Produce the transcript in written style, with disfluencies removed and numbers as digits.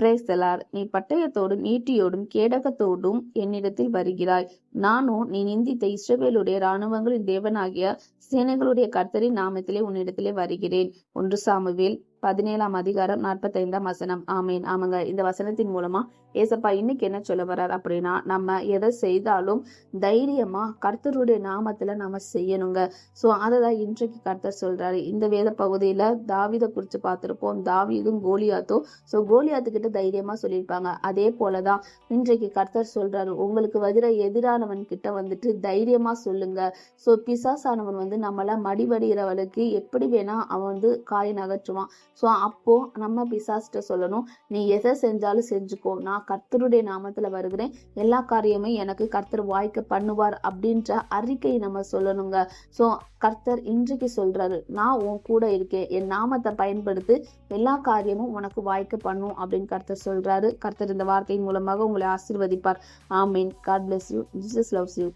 Praise the Lord. நீ பட்டயத்தோடும் ஈட்டியோடும் கேடகத்தோடும் என்னிடத்தில் வருகிறாய். நானோ நீ நிந்தித்த இஸ்ரவேலுடைய இராணுவங்களின் தேவனாகிய சேனைகளுடைய கர்த்தரின் நாமத்திலே உன்னிடத்திலே வருகிறேன். 1 சாமுவேல் 17:45. ஆமேன். ஆமாங்க. இந்த வசனத்தின் மூலமா ஏசப்பா இன்னைக்கு என்ன சொல்ல வர்றார் அப்படின்னா, நம்ம எதை செய்தாலும் தைரியமா கர்த்தருடைய நாமத்துல நம்ம செய்யணுங்க. சோ அததான் இன்றைக்கு கர்த்தர் சொல்றாரு. இந்த வேத பகுதியில தாவீதை குறிச்சு பார்த்திருப்போம். தாவீதும் கோலியாத்தும். சோ கோலியாத்துக்கிட்ட தைரியமா சொல்லியிருப்பாங்க. அதே போலதான் இன்றைக்கு கர்த்தர் சொல்றாரு, உங்களுக்கு எதிரானவன் கிட்ட வந்துட்டு தைரியமா சொல்லுங்க. சோ பிசாசானவன் நம்மள மடிவடிகிறவளுக்கு எப்படி வேணா அவன் காய் நகற்றுவான். சோ அப்போ நம்ம பிசாசிட்ட சொல்லணும், நீ எதை செஞ்சாலும் செஞ்சுக்கோ, நான் கர்த்தருடைய நாமத்துல வருகிறேன், எல்லா காரியமும் எனக்கு கர்த்தர் வாய்க்க பண்ணுவார் அப்படின்ற அறிக்கை நம்ம சொல்லணுங்க. சோ கர்த்தர் இன்றைக்கு சொல்றாரு, நான் உன் கூட இருக்கேன், என் நாமத்தை பயன்படுத்தி எல்லா காரியமும் உனக்கு வாய்க்க பண்ணும் அப்படின்னு கர்த்தர் சொல்றாரு. கர்த்தர் இந்த வார்த்தையின் மூலமாக உங்களை ஆசீர்வதிப்பார். ஆமீன். God bless you. Jesus loves you.